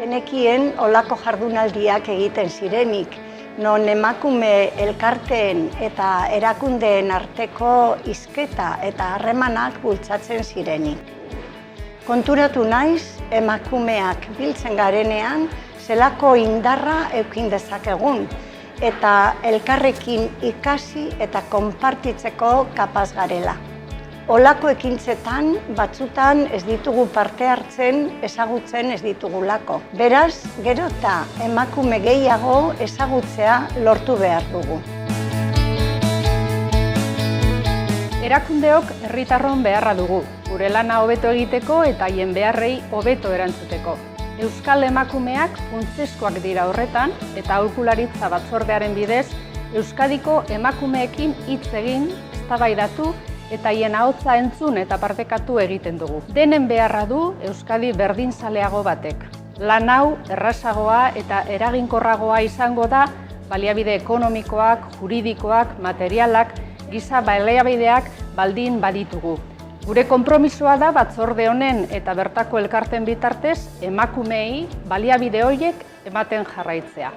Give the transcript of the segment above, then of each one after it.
Genekien olako jardunaldiak egiten zirenik, non emakume elkarteen eta erakundeen arteko hizketa eta harremanak bultzatzen zirenik. Konturatu naiz, emakumeak biltzen garenean, zelako indarra eukin dezakegun, eta elkarrekin ikasi eta konpartitzeko kapaz garela. Olako ekintzetan, batzutan ez ditugu parte hartzen, ezagutzen ez ditugulako. Beraz, gero eta emakume gehiago ezagutzea lortu behar dugu. Erakundeok herritarron beharra dugu, gure lana hobeto egiteko eta haien beharrei hobeto erantzuteko. Euskal emakumeak funtsezkoak dira horretan eta aholkularitza batzordearen bidez Euskadiko emakumeekin hitz egin, eztabaidatu eta haien ahotsa entzun eta partekatu egiten dugu. Denen beharra du Euskadi berdinzaleago batek. Lan hau errazagoa eta eraginkorragoa izango da baliabide ekonomikoak, juridikoak, materialak, giza baliabideak baldin baditugu. Gure konpromisoa da batzorde honen eta bertako elkarten bitartez emakumeei baliabide horiek ematen jarraitzea.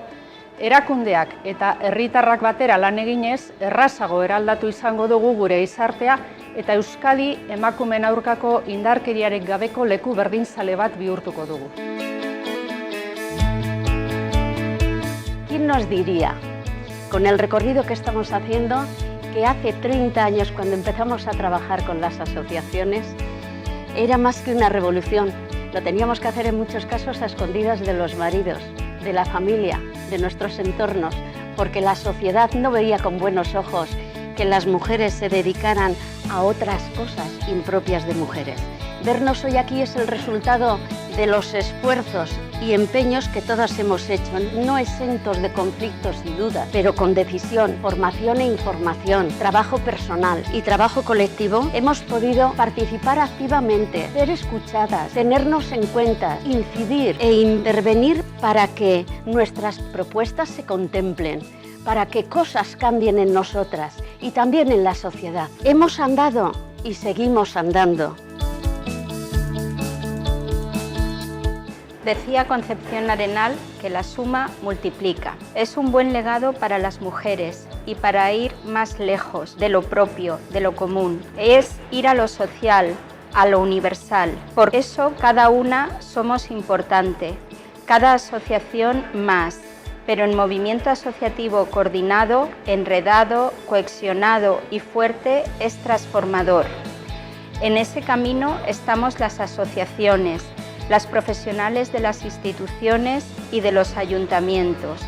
Erakundeak eta herritarrak batera lan eginez, errazago eraldatu izango dugu gure gizartea eta Euskadi emakumeen aurkako indarkeriarik gabeko leku berdinzale bat bihurtuko dugu. ¿Quién nos diría, con el recorrido que estamos haciendo, que hace 30 años, cuando empezamos a trabajar con las asociaciones, era más que una revolución? Lo teníamos que hacer en muchos casos a escondidas de los maridos, de la familia, de nuestros entornos, porque la sociedad no veía con buenos ojos que las mujeres se dedicaran a otras cosas impropias de mujeres. Vernos hoy aquí es el resultado de los esfuerzos y empeños que todas hemos hecho, no exentos de conflictos y dudas, pero con decisión, formación e información, trabajo personal y trabajo colectivo, hemos podido participar activamente, ser escuchadas, tenernos en cuenta, incidir e intervenir para que nuestras propuestas se contemplen, para que cosas cambien en nosotras y también en la sociedad. Hemos andado y seguimos andando. Decía Concepción Arenal que la suma multiplica. Es un buen legado para las mujeres y para ir más lejos de lo propio, de lo común. Es ir a lo social, a lo universal. Por eso cada una somos importante, cada asociación más, pero en movimiento asociativo coordinado, enredado, cohesionado y fuerte es transformador. En ese camino estamos las asociaciones, las profesionales de las instituciones y de los ayuntamientos.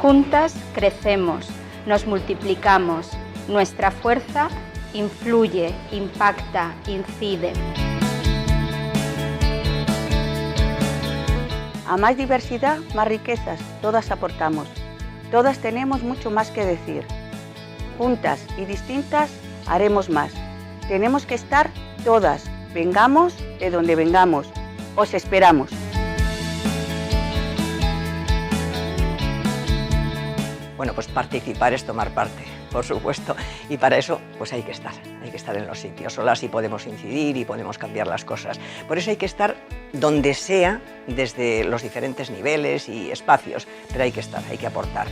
Juntas crecemos, nos multiplicamos, nuestra fuerza influye, impacta, incide. A más diversidad, más riquezas, todas aportamos. Todas tenemos mucho más que decir. Juntas y distintas haremos más. Tenemos que estar todas, vengamos de donde vengamos. Os esperamos. Bueno, pues participar es tomar parte, por supuesto, y para eso pues hay que estar en los sitios. Solo así podemos incidir y podemos cambiar las cosas. Por eso hay que estar donde sea, desde los diferentes niveles y espacios, pero hay que estar, hay que aportar.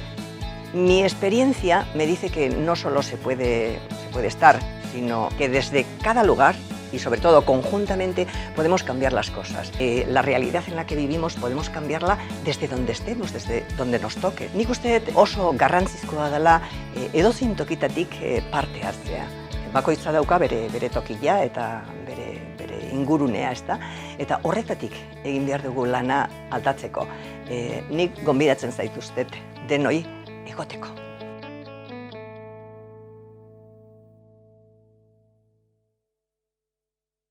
Mi experiencia me dice que no solo se puede estar, sino que desde cada lugar y sobre todo conjuntamente podemos cambiar las cosas. La realidad en la que vivimos podemos cambiarla desde donde estemos, desde donde nos toque. Nik uste dut oso garrantzizkoa dela edozein tokitatik parte hartzea. Bakoitza dauka bere tokia eta bere ingurunea, ezta? Eta horretatik egin behar dugu lana aldatzeko. Nik gonbidatzen zaituztet denoi egoteko.